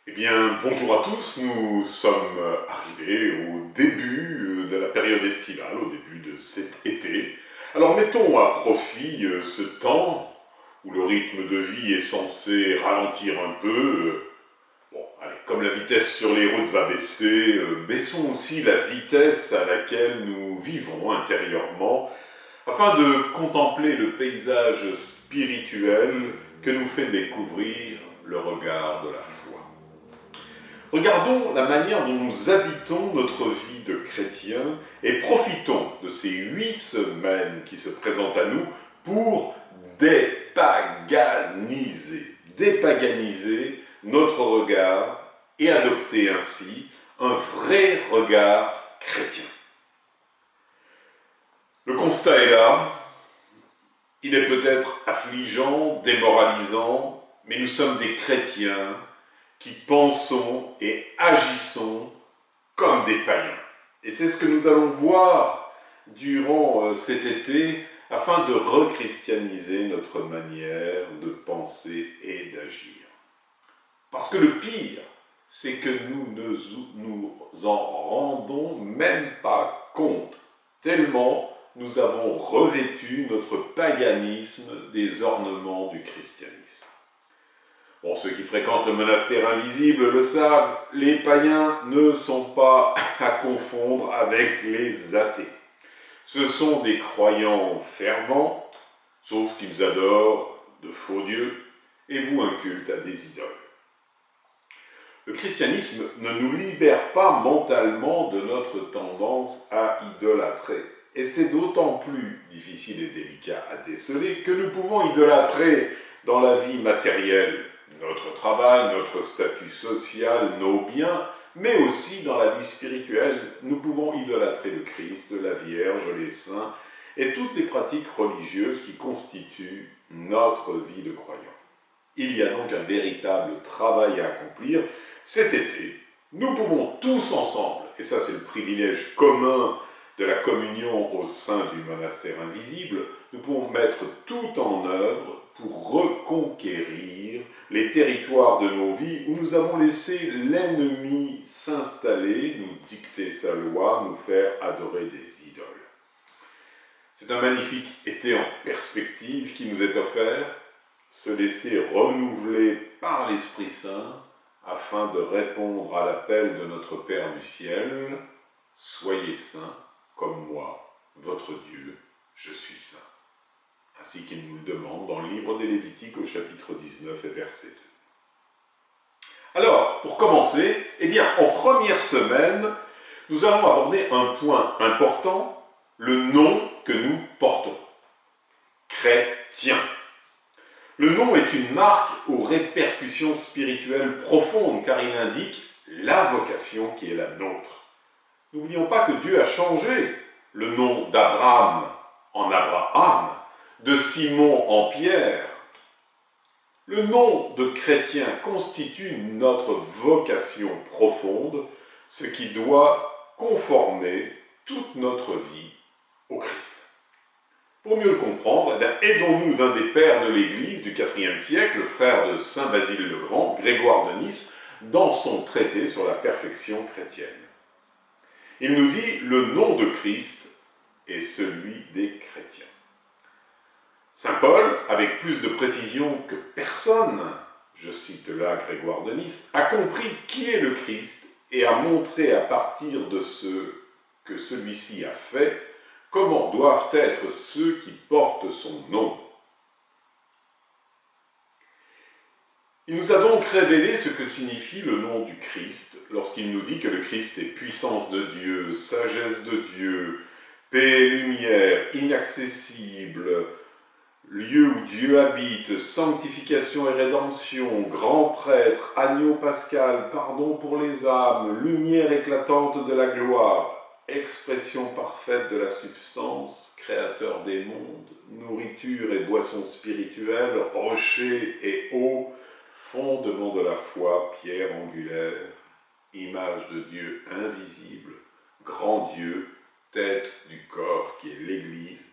Eh bien, bonjour à tous, nous sommes arrivés au début de la période estivale, au début de cet été. Alors mettons à profit ce temps où le rythme de vie est censé ralentir un peu. Bon, allez, comme la vitesse sur les routes va baisser, baissons aussi la vitesse à laquelle nous vivons intérieurement, afin de contempler le paysage spirituel que nous fait découvrir le regard de la foi. Regardons la manière dont nous habitons notre vie de chrétien et profitons de ces 8 semaines qui se présentent à nous pour dépaganiser notre regard et adopter ainsi un vrai regard chrétien. Le constat est là, il est peut-être affligeant, démoralisant, mais nous sommes des chrétiens qui pensons et agissons comme des païens. Et c'est ce que nous allons voir durant cet été afin de rechristianiser notre manière de penser et d'agir. Parce que le pire, c'est que nous ne nous en rendons même pas compte, tellement nous avons revêtu notre paganisme des ornements du christianisme. Bon, ceux qui fréquentent le monastère invisible le savent, les païens ne sont pas à confondre avec les athées. Ce sont des croyants fervents, sauf qu'ils adorent de faux dieux et vouent un culte à des idoles. Le christianisme ne nous libère pas mentalement de notre tendance à idolâtrer. Et c'est d'autant plus difficile et délicat à déceler que nous pouvons idolâtrer dans la vie matérielle notre travail, notre statut social, nos biens, mais aussi dans la vie spirituelle, nous pouvons idolâtrer le Christ, la Vierge, les saints et toutes les pratiques religieuses qui constituent notre vie de croyant. Il y a donc un véritable travail à accomplir. Cet été, nous pouvons tous ensemble, et ça c'est le privilège commun de la communion au sein du monastère invisible, nous pouvons mettre tout en œuvre pour reconquérir les territoires de nos vies où nous avons laissé l'ennemi s'installer, nous dicter sa loi, nous faire adorer des idoles. C'est un magnifique été en perspective qui nous est offert, se laisser renouveler par l'Esprit Saint afin de répondre à l'appel de notre Père du ciel, « Soyez saints comme moi, votre Dieu, je suis saint ». Ainsi qu'il nous le demande dans le livre des Lévitiques au chapitre 19 et verset 2. Alors, pour commencer, en première semaine, nous allons aborder un point important, le nom que nous portons. Chrétien. Le nom est une marque aux répercussions spirituelles profondes car il indique la vocation qui est la nôtre. N'oublions pas que Dieu a changé le nom d'Abraham en Abraham, de Simon en Pierre. Le nom de chrétien constitue notre vocation profonde, ce qui doit conformer toute notre vie au Christ. Pour mieux le comprendre, aidons-nous d'un des pères de l'Église du IVe siècle, le frère de saint Basile le Grand, Grégoire de Nice, dans son traité sur la perfection chrétienne. Il nous dit « Le nom de Christ est celui des chrétiens ». Saint Paul, avec plus de précision que personne, je cite là Grégoire de Nice, a compris qui est le Christ et a montré à partir de ce que celui-ci a fait, comment doivent être ceux qui portent son nom. Il nous a donc révélé ce que signifie le nom du Christ lorsqu'il nous dit que le Christ est puissance de Dieu, sagesse de Dieu, paix et lumière, inaccessible, lieu où Dieu habite, sanctification et rédemption, grand prêtre, agneau pascal, pardon pour les âmes, lumière éclatante de la gloire, expression parfaite de la substance, créateur des mondes, nourriture et boisson spirituelle, rocher et eau, fondement de la foi, pierre angulaire, image de Dieu invisible, grand Dieu, tête du corps qui est l'Église,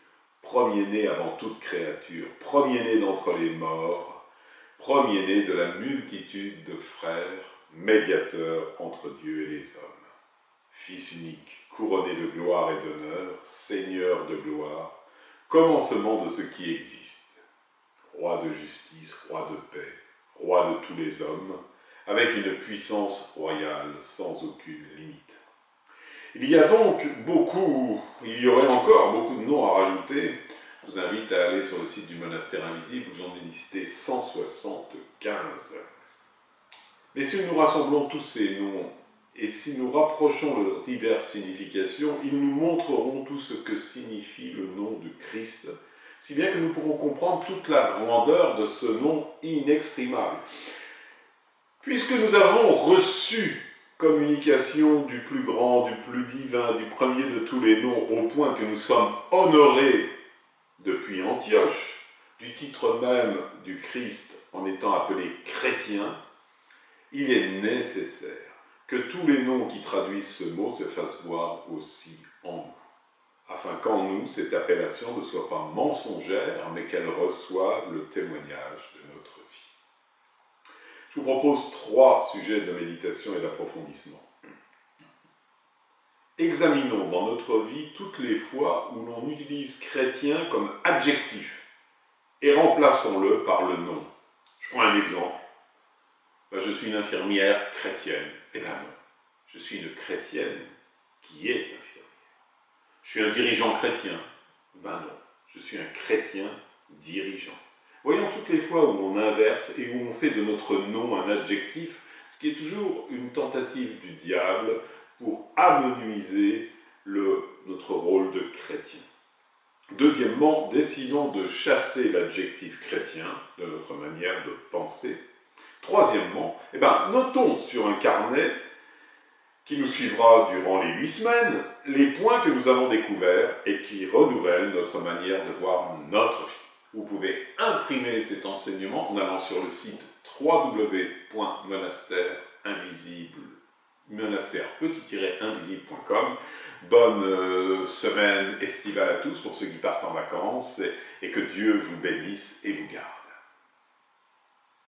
premier-né avant toute créature, premier-né d'entre les morts, premier-né de la multitude de frères, médiateur entre Dieu et les hommes. Fils unique, couronné de gloire et d'honneur, Seigneur de gloire, commencement de ce qui existe. Roi de justice, roi de paix, roi de tous les hommes, avec une puissance royale sans aucune limite. Il y a donc il y aurait encore beaucoup de noms à rajouter. Je vous invite à aller sur le site du monastère invisible où j'en ai listé 175. Mais si nous rassemblons tous ces noms et si nous rapprochons leurs diverses significations, ils nous montreront tout ce que signifie le nom de Christ, si bien que nous pourrons comprendre toute la grandeur de ce nom inexprimable. Puisque nous avons reçu communication du plus grand, du plus divin, du premier de tous les noms, au point que nous sommes honorés depuis Antioche, du titre même du Christ en étant appelés chrétiens, il est nécessaire que tous les noms qui traduisent ce mot se fassent voir aussi en nous, afin qu'en nous, cette appellation ne soit pas mensongère, mais qu'elle reçoive le témoignage de notre vie. Je vous propose 3 sujets de méditation et d'approfondissement. Examinons dans notre vie toutes les fois où l'on utilise chrétien comme adjectif et remplaçons-le par le nom. Je prends un exemple. Je suis une infirmière chrétienne. Eh bien non, je suis une chrétienne qui est infirmière. Je suis un dirigeant chrétien. Ben non, je suis un chrétien dirigeant. Voyons toutes les fois où on inverse et où on fait de notre nom un adjectif, ce qui est toujours une tentative du diable pour amenuiser notre rôle de chrétien. Deuxièmement, décidons de chasser l'adjectif chrétien de notre manière de penser. Troisièmement, notons sur un carnet qui nous suivra durant les 8 semaines les points que nous avons découverts et qui renouvellent notre manière de voir notre vie. Vous pouvez imprimer cet enseignement en allant sur le site www.monastère-invisible.com. Bonne semaine estivale à tous pour ceux qui partent en vacances et que Dieu vous bénisse et vous garde.